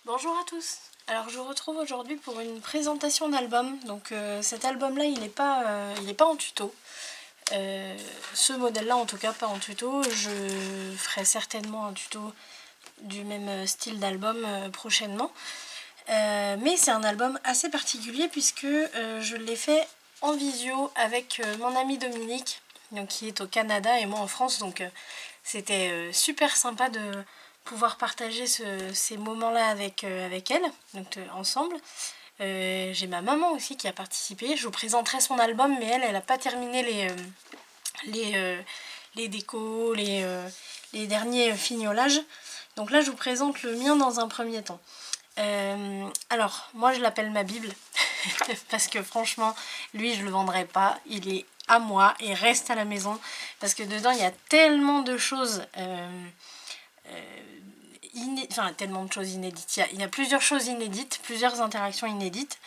Bonjour à tous. Alors je vous retrouve aujourd'hui pour une présentation d'album. Donc cet album-là, il n'est pas en tuto. Ce modèle-là, en tout cas, pas en tuto. Je ferai certainement un tuto du même style d'album prochainement. Mais c'est un album assez particulier puisque je l'ai fait en visio avec mon ami Dominique, donc, qui est au Canada et moi en France. Donc c'était super sympa de pouvoir partager ces moments-là avec elle, donc ensemble. J'ai ma maman aussi qui a participé. Je vous présenterai son album, mais elle n'a pas terminé les décos, les derniers fignolages. Donc là, je vous présente le mien dans un premier temps. Alors, moi je l'appelle ma Bible, parce que franchement, lui je le vendrai pas, il est à moi et reste à la maison, parce que dedans il y a tellement de choses, tellement de choses inédites, il y a plusieurs choses inédites, plusieurs interactions inédites,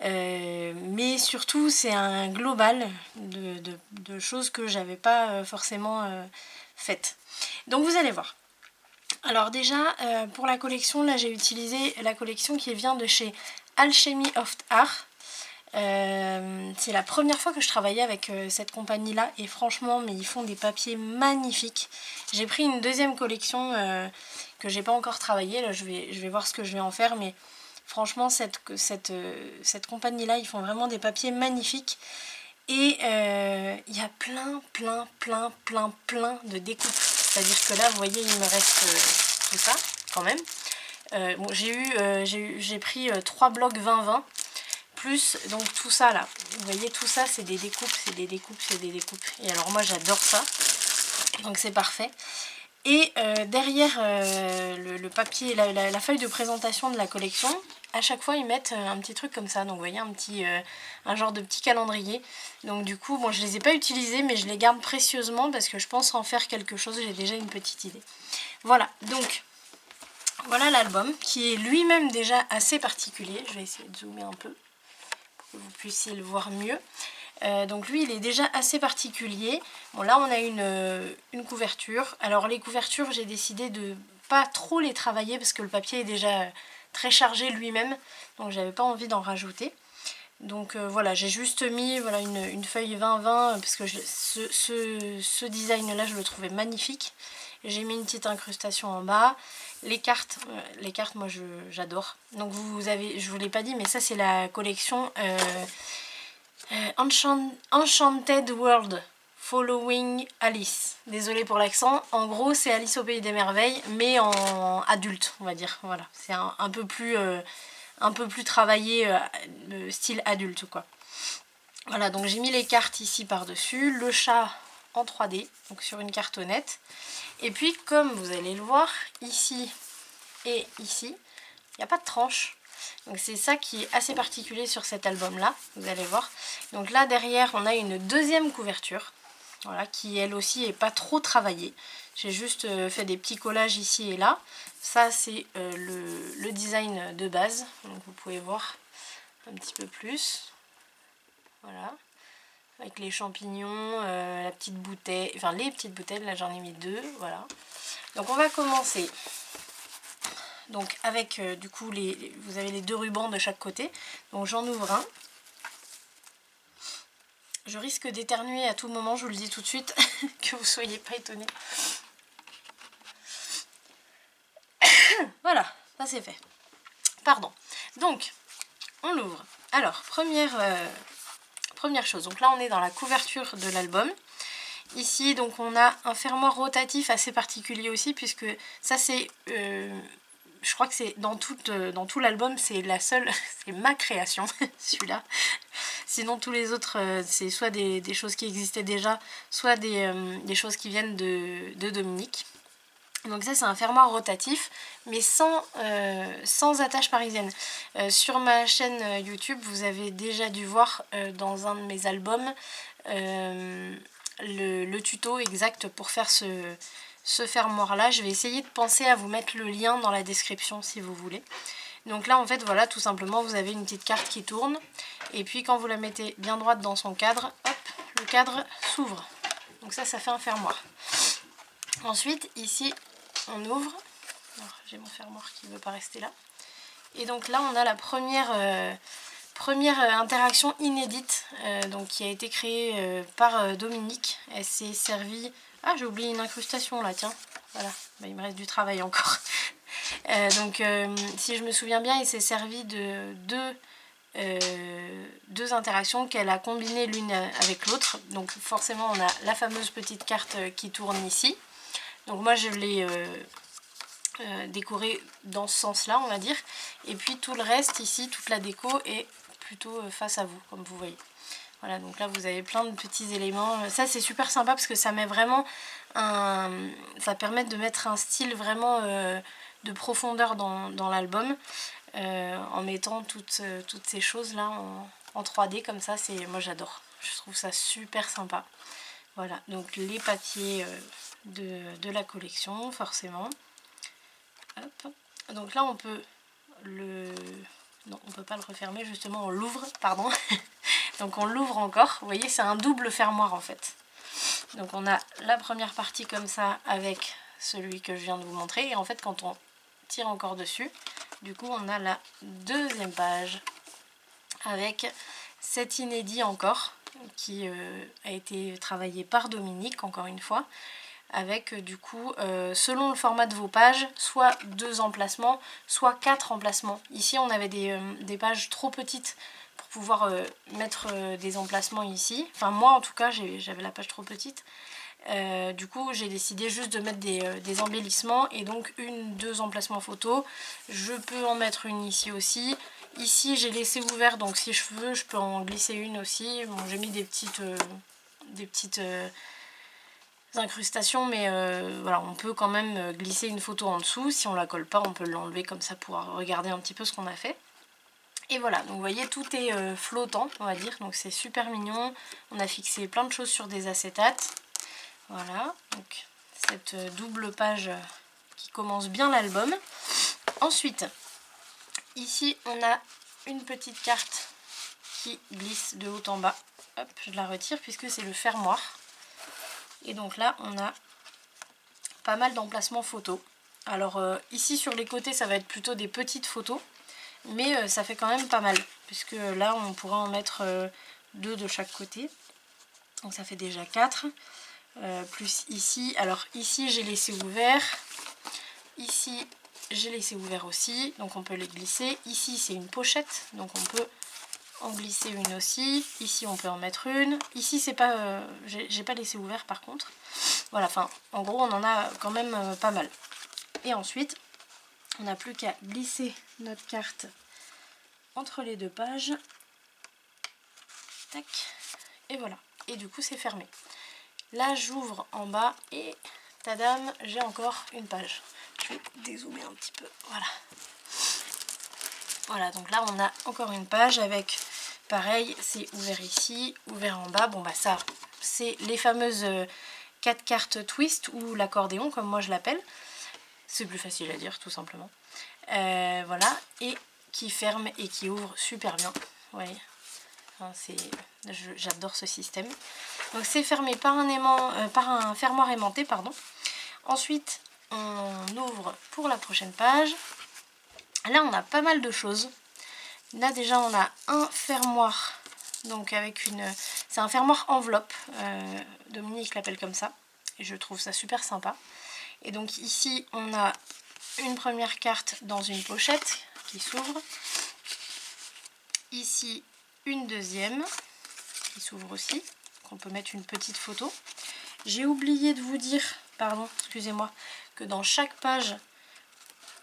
mais surtout c'est un global de choses que j'avais pas forcément faites. Donc vous allez voir. Alors déjà, pour la collection, là j'ai utilisé la collection qui vient de chez Alchemy of Art. C'est la première fois que je travaillais avec cette compagnie-là et franchement, mais ils font des papiers magnifiques. J'ai pris une deuxième collection que j'ai pas encore travaillée. Là, je vais voir ce que je vais en faire, mais franchement, cette compagnie-là, ils font vraiment des papiers magnifiques. Et il y a plein de découpes. C'est-à-dire que là, vous voyez, il me reste tout ça, quand même. Bon, j'ai pris 3 blocs 20-20, plus donc tout ça là. Vous voyez, tout ça, c'est des découpes, c'est des découpes, c'est des découpes. Et alors moi, j'adore ça. Donc c'est parfait. Et derrière le papier, la feuille de présentation de la collection, à chaque fois ils mettent un petit truc comme ça. Donc vous voyez, un genre de petit calendrier. Donc du coup, bon, je les ai pas utilisés, mais je les garde précieusement parce que je pense en faire quelque chose. J'ai déjà une petite idée. Voilà, donc voilà l'album qui est lui-même déjà assez particulier. Je vais essayer de zoomer un peu pour que vous puissiez le voir mieux. Donc lui il est déjà assez particulier. Bon, là on a une couverture. Alors les couvertures, j'ai décidé de pas trop les travailler parce que le papier est déjà très chargé lui-même, donc j'avais pas envie d'en rajouter. Donc voilà, j'ai juste mis voilà, une feuille 20-20 parce que ce design là je le trouvais magnifique. J'ai mis une petite incrustation en bas. Les cartes moi j'adore. Donc je vous l'ai pas dit, mais ça c'est la collection Enchanted World Following Alice. Désolée pour l'accent. En gros, c'est Alice au Pays des Merveilles, mais en adulte, on va dire. Voilà, c'est un peu plus travaillé, style adulte, quoi. Voilà, donc j'ai mis les cartes ici par-dessus, le chat en 3D, donc sur une cartonnette. Et puis, comme vous allez le voir, ici et ici, il n'y a pas de tranche. Donc c'est ça qui est assez particulier sur cet album là, vous allez voir. Donc là derrière on a une deuxième couverture, voilà, qui elle aussi est pas trop travaillée. J'ai juste fait des petits collages ici et là. Ça c'est le design de base, donc vous pouvez voir un petit peu plus. Voilà, avec les champignons, la petite bouteille, enfin les petites bouteilles, là j'en ai mis 2, voilà. Donc on va commencer. Donc avec du coup vous avez les 2 rubans de chaque côté. Donc j'en ouvre un. Je risque d'éternuer à tout moment, je vous le dis tout de suite, que vous soyez pas étonnés. Voilà, ça c'est fait. Pardon. Donc on l'ouvre. Alors première chose, donc là on est dans la couverture de l'album. Ici donc on a un fermoir rotatif assez particulier aussi, puisque ça c'est je crois que c'est dans tout l'album, c'est la seule, c'est ma création, celui-là. Sinon tous les autres, c'est soit des choses qui existaient déjà, soit des choses qui viennent de Dominique. Donc ça c'est un fermoir rotatif, mais sans attache parisienne. Sur ma chaîne YouTube, vous avez déjà dû voir dans un de mes albums le tuto exact pour faire ce fermoir là. Je vais essayer de penser à vous mettre le lien dans la description si vous voulez. Donc là en fait voilà, tout simplement vous avez une petite carte qui tourne, et puis quand vous la mettez bien droite dans son cadre, hop, le cadre s'ouvre. Donc ça fait un fermoir. Ensuite ici on ouvre. Alors j'ai mon fermoir qui ne veut pas rester là. Et donc là on a la première interaction inédite donc qui a été créée par Dominique. Elle s'est servie... Ah, j'ai oublié une incrustation là, tiens. Voilà, bah, il me reste du travail encore. Donc si je me souviens bien, il s'est servi de deux interactions qu'elle a combinées l'une avec l'autre. Donc forcément on a la fameuse petite carte qui tourne ici. Donc moi je l'ai décorée dans ce sens là, on va dire. Et puis tout le reste ici, toute la déco est plutôt face à vous, comme vous voyez. Voilà, donc là vous avez plein de petits éléments. Ça c'est super sympa parce que ça met vraiment ça permet de mettre un style vraiment de profondeur dans l'album. En mettant toutes ces choses là en 3D comme ça, moi j'adore, je trouve ça super sympa. Voilà, donc les papiers de la collection forcément. Hop. Donc là on peut non, on peut pas le refermer, justement on l'ouvre, pardon. Donc on l'ouvre encore, vous voyez c'est un double fermoir en fait. Donc on a la première partie comme ça avec celui que je viens de vous montrer, et en fait quand on tire encore dessus, du coup on a la deuxième page avec cet inédit encore qui a été travaillé par Dominique encore une fois, avec du coup selon le format de vos pages, soit 2 emplacements, soit 4 emplacements. Ici on avait des pages trop petites pour pouvoir mettre des emplacements ici, enfin moi en tout cas j'avais la page trop petite. Du coup j'ai décidé juste de mettre des embellissements, et donc 2 emplacements photos. Je peux en mettre une ici aussi. Ici j'ai laissé ouvert, donc si je veux je peux en glisser une aussi. Bon, j'ai mis des petites incrustations, mais voilà, on peut quand même glisser une photo en dessous. Si on la colle pas, on peut l'enlever comme ça pour regarder un petit peu ce qu'on a fait. Et voilà, donc vous voyez tout est flottant on va dire, donc c'est super mignon. On a fixé plein de choses sur des acétates. Voilà, donc cette double page qui commence bien l'album. Ensuite, ici on a une petite carte qui glisse de haut en bas. Hop, je la retire puisque c'est le fermoir. Et donc là on a pas mal d'emplacements photos. Alors ici sur les côtés ça va être plutôt des petites photos, mais ça fait quand même pas mal, puisque là on pourra en mettre 2 de chaque côté. Donc ça fait déjà 4. Plus ici, alors ici j'ai laissé ouvert, ici j'ai laissé ouvert aussi, donc on peut les glisser. Ici c'est une pochette, donc on peut en glisser une aussi. Ici on peut en mettre une. Ici c'est pas, j'ai pas laissé ouvert par contre. Voilà, enfin en gros on en a quand même pas mal. Et ensuite on n'a plus qu'à glisser notre carte entre les 2 pages. Tac, et voilà. Et du coup c'est fermé. Là j'ouvre en bas et tadam, j'ai encore une page. Je vais dézoomer un petit peu, voilà. Voilà, donc là on a encore une page avec, pareil, c'est ouvert ici, ouvert en bas. Bon bah ça, c'est les fameuses 4 cartes twist ou l'accordéon comme moi je l'appelle. C'est plus facile à dire tout simplement. Voilà, et qui ferme et qui ouvre super bien, vous voyez. J'adore ce système. Donc c'est fermé par un fermoir aimanté, pardon. Ensuite on ouvre pour la prochaine page. Là on a pas mal de choses. Là déjà on a un fermoir, donc avec c'est un fermoir enveloppe, Dominique l'appelle comme ça, et je trouve ça super sympa. Et donc ici on a une première carte dans une pochette qui s'ouvre. Ici une deuxième qui s'ouvre aussi, qu'on peut mettre une petite photo. J'ai oublié de vous dire, pardon, excusez-moi, que dans chaque page,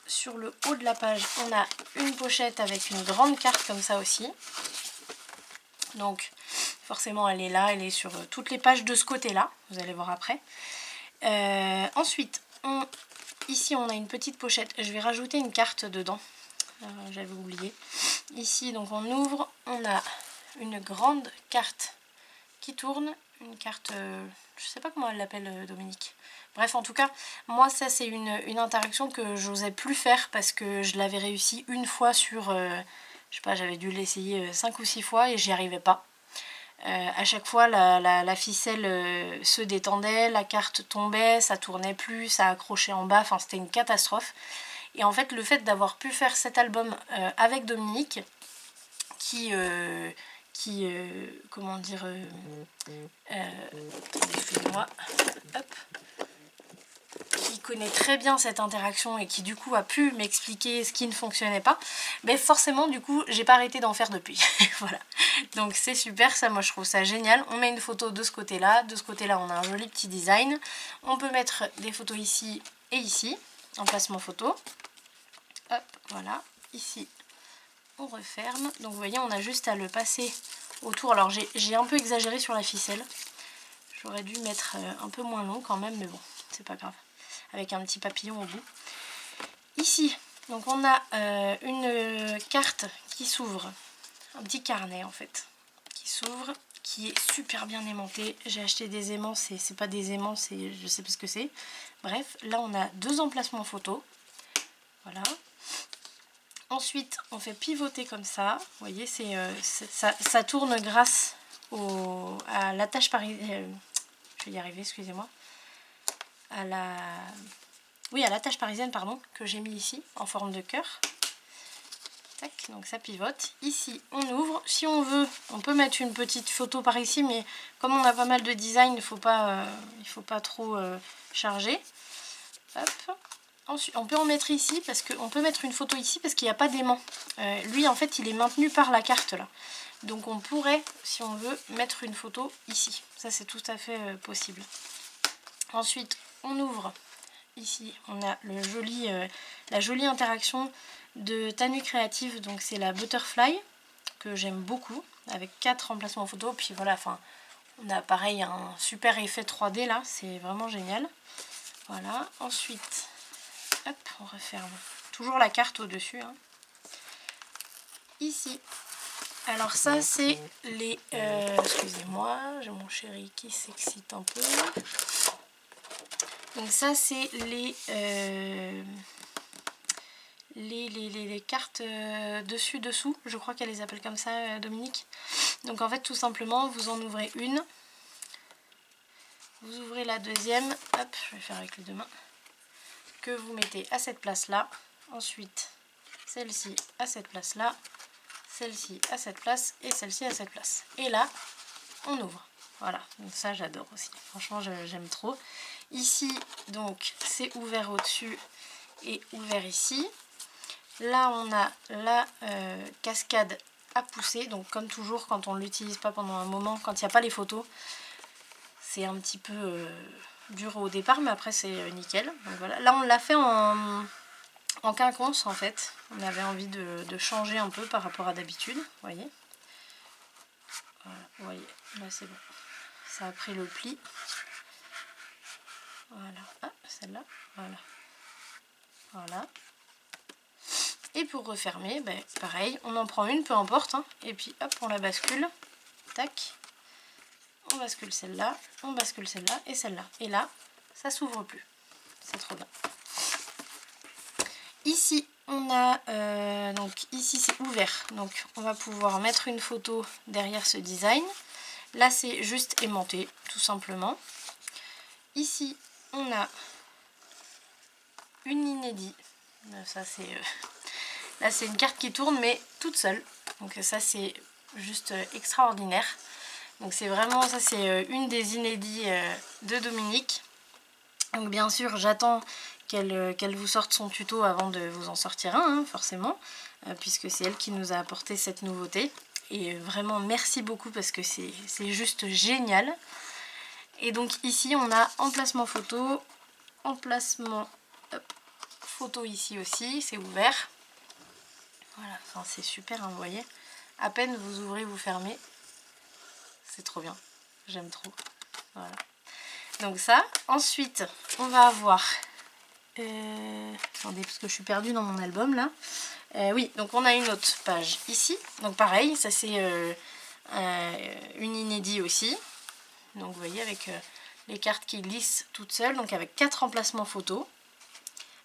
sur le haut de la page, on a une pochette avec une grande carte comme ça aussi. Donc forcément elle est là, elle est sur toutes les pages de ce côté-là, vous allez voir après. Ensuite, ici on a une petite pochette, je vais rajouter une carte dedans, j'avais oublié. Ici donc on ouvre, on a une grande carte qui tourne, une carte, je sais pas comment elle l'appelle Dominique. Bref, en tout cas, moi ça c'est une interaction que j'osais plus faire parce que je l'avais réussi une fois sur, je sais pas, j'avais dû l'essayer 5 ou 6 fois et j'y arrivais pas. À chaque fois la ficelle se détendait, la carte tombait, ça tournait plus, ça accrochait en bas, enfin c'était une catastrophe. Et en fait le fait d'avoir pu faire cet album avec Dominique comment dire, attendez, excusez-moi, hop, qui connaît très bien cette interaction et qui du coup a pu m'expliquer ce qui ne fonctionnait pas, mais forcément du coup j'ai pas arrêté d'en faire depuis. Voilà, donc c'est super, ça moi je trouve ça génial. On met une photo de ce côté là on a un joli petit design, on peut mettre des photos ici et ici, emplacement photo, hop, voilà, ici on referme, donc vous voyez on a juste à le passer autour. Alors j'ai un peu exagéré sur la ficelle, j'aurais dû mettre un peu moins long quand même, mais bon c'est pas grave, avec un petit papillon au bout. Ici donc on a une carte qui s'ouvre, un petit carnet en fait qui s'ouvre, qui est super bien aimanté. J'ai acheté des aimants, c'est pas des aimants, c'est je sais pas ce que c'est, bref. Là on a 2 emplacements photos, voilà. Ensuite, on fait pivoter comme ça. Vous voyez, ça tourne grâce à l'attache parisienne. Je vais y arriver, excusez-moi. À l'attache parisienne, pardon, que j'ai mis ici, en forme de cœur. Tac, donc ça pivote. Ici, on ouvre. Si on veut, on peut mettre une petite photo par ici, mais comme on a pas mal de design, il faut pas trop charger. Hop. Ensuite, on peut en mettre ici, parce qu'on peut mettre une photo ici parce qu'il n'y a pas d'aimant. Lui, en fait, il est maintenu par la carte là. Donc on pourrait, si on veut, mettre une photo ici. Ça, c'est tout à fait possible. Ensuite, on ouvre. Ici, on a la jolie interaction de Tanu Créative. Donc c'est la Butterfly, que j'aime beaucoup, avec 4 emplacements photo. Puis voilà, enfin, on a pareil un super effet 3D là. C'est vraiment génial. Voilà. Ensuite... hop, on referme. Toujours la carte au-dessus. Hein. Ici. Alors ça, c'est les... excusez-moi, j'ai mon chéri qui s'excite un peu. Donc ça, c'est les cartes dessus-dessous. Je crois qu'elle les appelle comme ça, Dominique. Donc en fait, tout simplement, vous en ouvrez une. Vous ouvrez la deuxième. Hop, je vais faire avec les 2 mains. Que vous mettez à cette place-là. Ensuite, celle-ci à cette place-là. Celle-ci à cette place et celle-ci à cette place. Et là, on ouvre. Voilà, donc ça j'adore aussi. Franchement, j'aime trop. Ici, donc, c'est ouvert au-dessus et ouvert ici. Là, on a la cascade à pousser. Donc, comme toujours, quand on ne l'utilise pas pendant un moment, quand il n'y a pas les photos, c'est un petit peu dur au départ, mais après, c'est nickel. Donc, voilà. Là, on l'a fait en quinconce, en fait. On avait envie de changer un peu par rapport à d'habitude. Vous voyez. Voilà, vous voyez. Là, c'est bon. Ça a pris le pli. Voilà. Ah, celle-là. Voilà. Voilà. Et pour refermer, ben, pareil, on en prend une, peu importe. Hein, et puis, hop, on la bascule. Tac. On bascule celle-là. On bascule celle-là et celle-là. Et là, ça s'ouvre plus. C'est trop bien. Ici, on a... donc, ici, c'est ouvert. Donc, on va pouvoir mettre une photo derrière ce design. Là, c'est juste aimanté, tout simplement. Ici, on a une inédit. Ça, c'est... là, c'est une carte qui tourne, mais toute seule. Donc, ça, c'est juste extraordinaire. Donc, c'est vraiment... ça, c'est une des inédits de Dominique. Donc, bien sûr, j'attends qu'elle vous sorte son tuto avant de vous en sortir un, hein, forcément. Puisque c'est elle qui nous a apporté cette nouveauté. Et vraiment merci beaucoup parce que c'est juste génial. Et donc ici on a emplacement photo photo ici aussi, c'est ouvert. Voilà, enfin c'est super, hein, vous voyez. À peine vous ouvrez, vous fermez. C'est trop bien, j'aime trop. Voilà. Donc ça, ensuite on va avoir... attendez parce que je suis perdue dans mon album là. Oui, donc on a une autre page ici. Donc pareil, ça c'est une inédit aussi. Donc vous voyez avec les cartes qui glissent toutes seules. Donc avec 4 emplacements photos.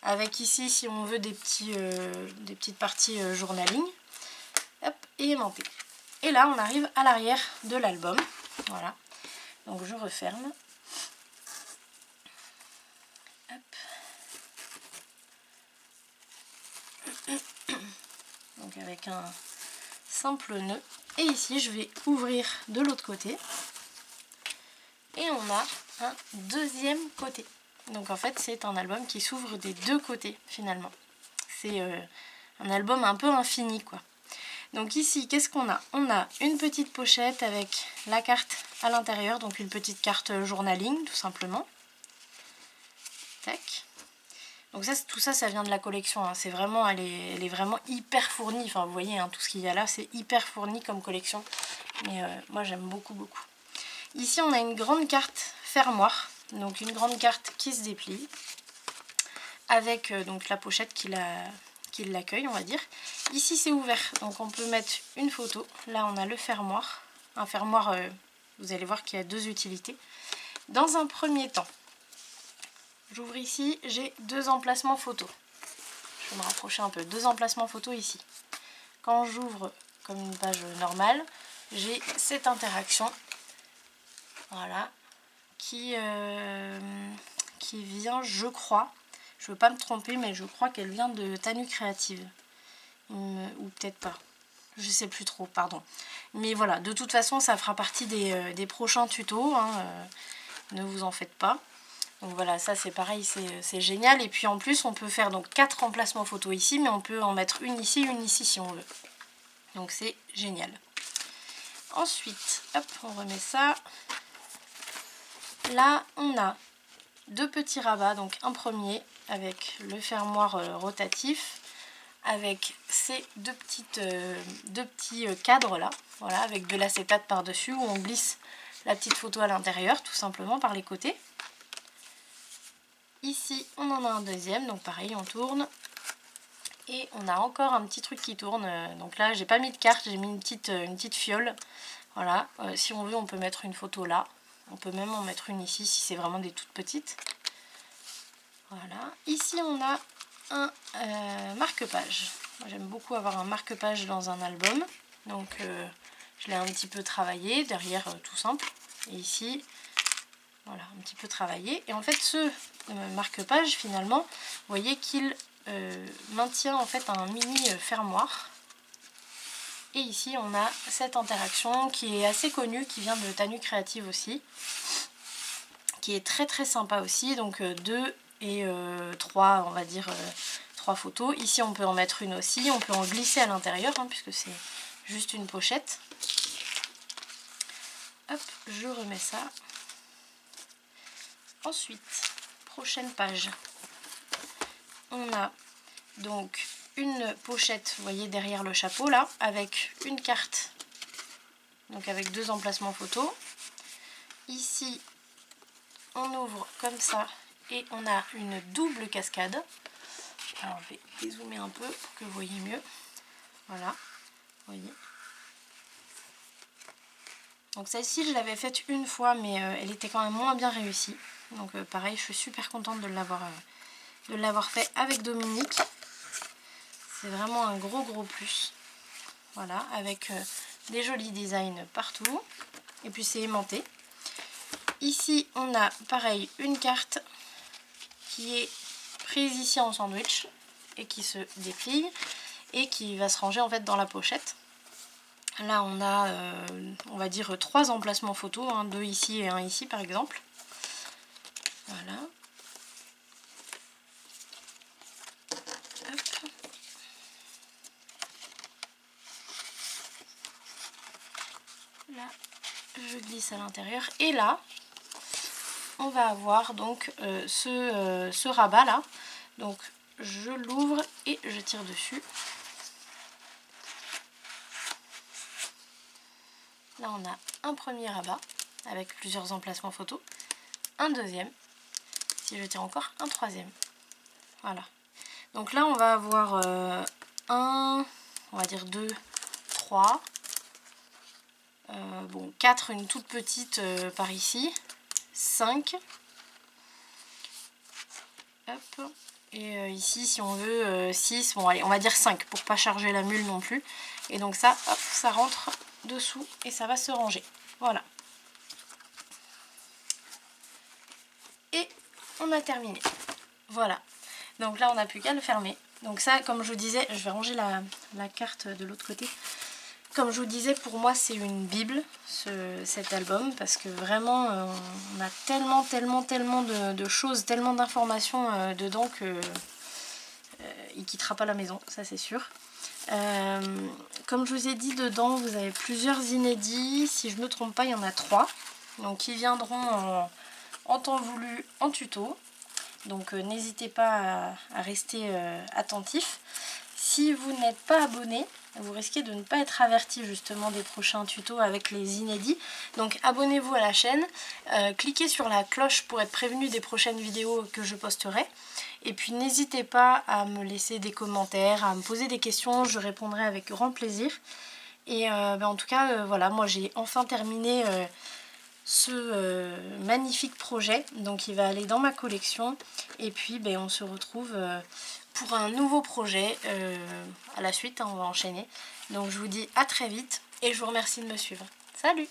Avec ici, si on veut, des petites parties journaling. Hop, et aimanté. Et là, on arrive à l'arrière de l'album. Voilà. Donc je referme. Hop. donc avec un simple nœud. Et ici je vais ouvrir de l'autre côté et on a un deuxième côté. Donc en fait c'est un album qui s'ouvre des deux côtés finalement. C'est un album un peu infini quoi. Donc ici qu'est-ce qu'on a? On a une petite pochette avec la carte à l'intérieur, donc une petite carte journaling tout simplement. Tac. Donc ça, tout ça, ça vient de la collection, hein. C'est vraiment, elle est vraiment hyper fournie. Enfin, vous voyez, hein, tout ce qu'il y a là, c'est hyper fourni comme collection. Mais moi, j'aime beaucoup, beaucoup. Ici, on a une grande carte fermoire. Donc, une grande carte qui se déplie. Avec donc la pochette qui l'accueille, on va dire. Ici, c'est ouvert. Donc, on peut mettre une photo. Là, on a le fermoir. Un fermoir, vous allez voir qu'il y a deux utilités. Dans un premier temps, j'ouvre ici, j'ai deux emplacements photos. Je vais me rapprocher un peu. Deux emplacements photos ici. Quand j'ouvre comme une page normale, j'ai cette interaction. Voilà. Qui vient, je crois, je ne veux pas me tromper, mais je crois qu'elle vient de Tanu Créative. Ou peut-être pas. Je sais plus trop, pardon. Mais voilà, de toute façon, ça fera partie des prochains tutos. Hein, ne vous en faites pas. Donc voilà, ça c'est pareil, c'est génial. Et puis en plus, on peut faire donc 4 emplacements photos ici, mais on peut en mettre une ici si on veut. Donc c'est génial. Ensuite, hop, on remet ça. Là, on a deux petits rabats. Donc un premier avec le fermoir rotatif, avec ces deux petits cadres là, voilà, avec de l'acétate par-dessus, où on glisse la petite photo à l'intérieur, tout simplement par les côtés. Ici, on en a un deuxième, donc pareil, on tourne. Et on a encore un petit truc qui tourne. Donc là, j'ai pas mis de carte, j'ai mis une petite fiole. Voilà, si on veut, on peut mettre une photo là. On peut même en mettre une ici, si c'est vraiment des toutes petites. Voilà. Ici, on a un marque-page. Moi, j'aime beaucoup avoir un marque-page dans un album. Donc, je l'ai un petit peu travaillé. Derrière, tout simple. Et ici, voilà, un petit peu travaillé. Et en fait, ce marque-page, finalement, vous voyez qu'il maintient en fait un mini fermoir. Et ici, on a cette interaction qui est assez connue, qui vient de Tanu Créative aussi, qui est très très sympa aussi. Donc 2 et 3, on va dire 3 photos. Ici, on peut en mettre une aussi. On peut en glisser à l'intérieur, hein, puisque c'est juste une pochette. Hop, je remets ça. Ensuite, prochaine page. On a donc une pochette, vous voyez derrière le chapeau là, avec une carte, donc avec deux emplacements photos. Ici, on ouvre comme ça et on a une double cascade. Alors, je vais dézoomer un peu pour que vous voyez mieux. Voilà, vous voyez. Donc celle-ci, je l'avais faite une fois, mais elle était quand même moins bien réussie. Donc pareil, je suis super contente de l'avoir fait avec Dominique. C'est vraiment un gros plus. Voilà, avec des jolis designs partout. Et puis c'est aimanté. Ici, on a pareil une carte qui est prise ici en sandwich et qui se déplie et qui va se ranger en fait dans la pochette. Là, on a, on va dire, 3 emplacements photos, hein, 2 ici et un ici par exemple. Voilà. Hop. Là, je glisse à l'intérieur. Et là, on va avoir donc ce rabat là. Donc, je l'ouvre et je tire dessus. Là, on a un premier rabat avec plusieurs emplacements photos. Un deuxième. Si je tire encore, un troisième. Voilà. Donc là, on va avoir on va dire 2, 3. Bon, 4, une toute petite par ici. 5. Hop. Et ici, si on veut, 6. Bon, allez, on va dire 5 pour pas charger la mule non plus. Et donc ça, hop, ça rentre dessous et ça va se ranger. Voilà. Et on a terminé. Voilà. Donc là, on n'a plus qu'à le fermer. Donc ça, comme je vous disais, je vais ranger la carte de l'autre côté. Comme je vous disais, pour moi c'est une bible cet album, parce que vraiment on a tellement de choses, tellement d'informations dedans que il quittera pas la maison, ça c'est sûr. Comme je vous ai dit, dedans vous avez plusieurs inédits, si je ne me trompe pas il y en a 3, donc qui viendront en temps voulu en tuto. Donc n'hésitez pas à rester attentif. Si vous n'êtes pas abonné, vous risquez de ne pas être averti justement des prochains tutos avec les inédits. Donc abonnez-vous à la chaîne, cliquez sur la cloche pour être prévenu des prochaines vidéos que je posterai. Et puis n'hésitez pas à me laisser des commentaires, à me poser des questions, je répondrai avec grand plaisir. Et en tout cas, voilà, moi j'ai enfin terminé ce magnifique projet, donc il va aller dans ma collection. Et puis on se retrouve pour un nouveau projet à la suite, hein, on va enchaîner. Donc je vous dis à très vite et je vous remercie de me suivre. Salut!